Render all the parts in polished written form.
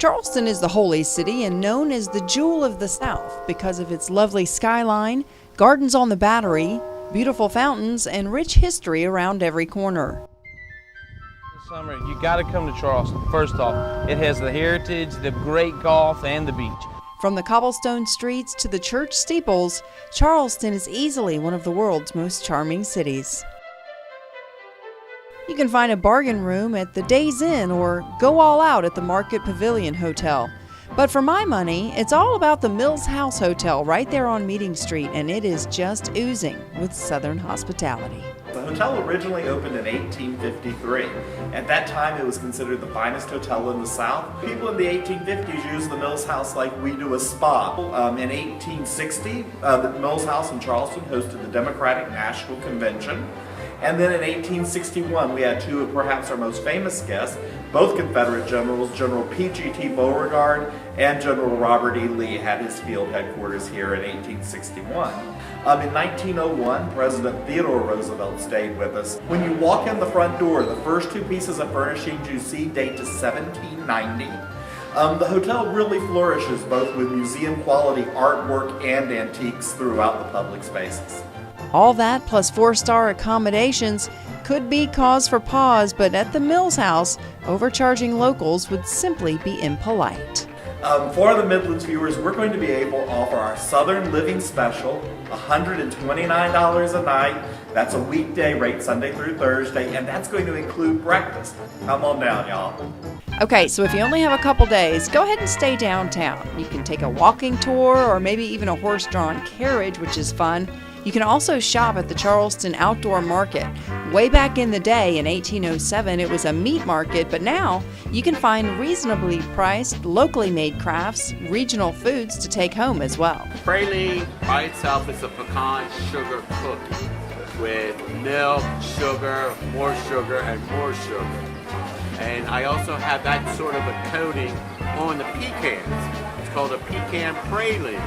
Charleston is the holy city and known as the Jewel of the South because of its lovely skyline, gardens on the Battery, beautiful fountains, and rich history around every corner. This summer, you got to come to Charleston. First off, it has the heritage, the great golf, and the beach. From the cobblestone streets to the church steeples, Charleston is easily one of the world's most charming cities. You can find a bargain room at the Days Inn or go all out at the Market Pavilion Hotel. But for my money, it's all about the Mills House Hotel right there on Meeting Street, and it is just oozing with Southern hospitality. The hotel originally opened in 1853. At that time, it was considered the finest hotel in the South. People in the 1850s used the Mills House like we do a spa. In 1860, the Mills House in Charleston hosted the Democratic National Convention. And then in 1861, we had two of perhaps our most famous guests, both Confederate generals, General P.G.T. Beauregard and General Robert E. Lee had his field headquarters here in 1861. In 1901, President Theodore Roosevelt stayed with us. When you walk in the front door, the first two pieces of furnishings you see date to 1790. The hotel really flourishes both with museum quality artwork and antiques throughout the public spaces. All that plus 4-star accommodations could be cause for pause, but at the Mills House, overcharging locals would simply be impolite. For the Midlands viewers, we're going to be able to offer our Southern Living Special, $129 a night. That's a weekday rate, Sunday through Thursday, and that's going to include breakfast. Come on down, y'all. Okay, so if you only have a couple days, go ahead and stay downtown. You can take a walking tour or maybe even a horse-drawn carriage, which is fun. You can also shop at the Charleston Outdoor Market. Way back in the day, in 1807, it was a meat market, but now you can find reasonably priced, locally made crafts, regional foods to take home as well. Praline by itself is a pecan sugar cookie with milk, sugar, and more sugar. And I also have that sort of a coating on the pecans. It's called a pecan praline.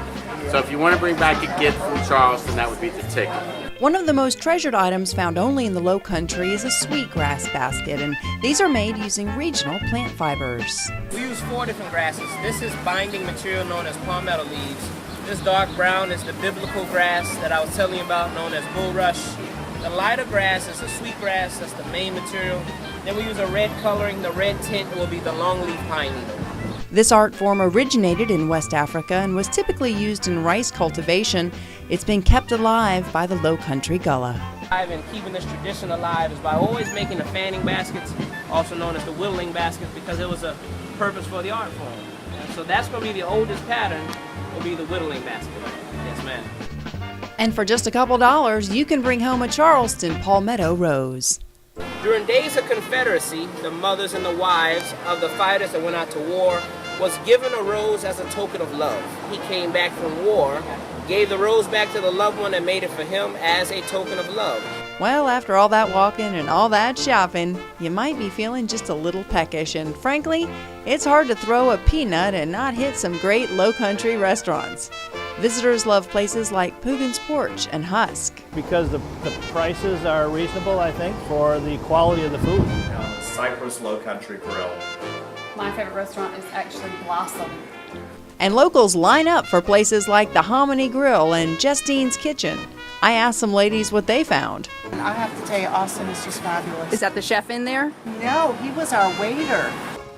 So if you want to bring back a gift from Charleston, that would be the ticket. One of the most treasured items found only in the Low Country is a sweetgrass basket, and these are made using regional plant fibers. We use 4 different grasses. This is binding material known as palmetto leaves. This dark brown is the biblical grass that I was telling you about, known as bulrush. The lighter grass is the sweetgrass, that's the main material. Then we use a red coloring. The red tint will be the longleaf pine needle. This art form originated in West Africa and was typically used in rice cultivation. It's been kept alive by the Low Country Gullah. And keeping this tradition alive is by always making the fanning baskets, also known as the whittling baskets, because it was a purpose for the art form. And so that's going to be the oldest pattern, will be the whittling basket. Yes, ma'am. And for just a couple dollars, you can bring home a Charleston palmetto rose. During days of Confederacy, the mothers and the wives of the fighters that went out to war was given a rose as a token of love. He came back from war, gave the rose back to the loved one and made it for him as a token of love. Well, after all that walking and all that shopping, you might be feeling just a little peckish, and frankly, it's hard to throw a peanut and not hit some great Low Country restaurants. Visitors love places like Poogan's Porch and Husk. Because the prices are reasonable, I think, for the quality of the food. Cypress Low Country Grill. My favorite restaurant is actually Blossom. And locals line up for places like the Hominy Grill and Justine's Kitchen. I asked some ladies what they found. I have to tell you, Austin is just fabulous. Is that the chef in there? No, he was our waiter.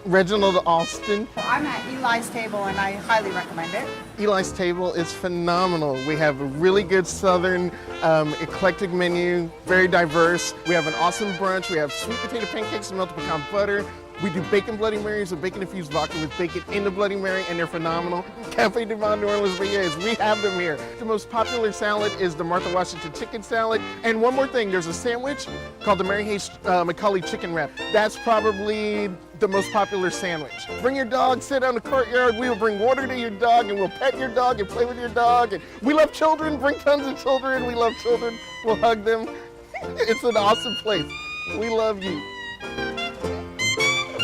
Reginald Austin. I'm at Eli's Table and I highly recommend it. Eli's Table is phenomenal. We have a really good Southern eclectic menu, very diverse. We have an awesome brunch. We have sweet potato pancakes and melted pecan butter. We do bacon Bloody Marys with bacon-infused vodka with bacon in the Bloody Mary, and they're phenomenal. Cafe du Vin New Orleans Beignets, we have them here. The most popular salad is the Martha Washington chicken salad. And one more thing, there's a sandwich called the Mary Hayes McCauley chicken wrap. That's probably the most popular sandwich. Bring your dog, sit on the courtyard, we will bring water to your dog, and we'll pet your dog and play with your dog. And we love children, bring tons of children, we love children, we'll hug them. It's an awesome place. We love you.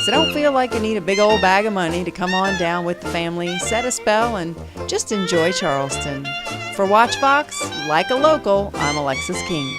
So don't feel like you need a big old bag of money to come on down with the family, set a spell, and just enjoy Charleston. For WACH, like a local, I'm Alexis King.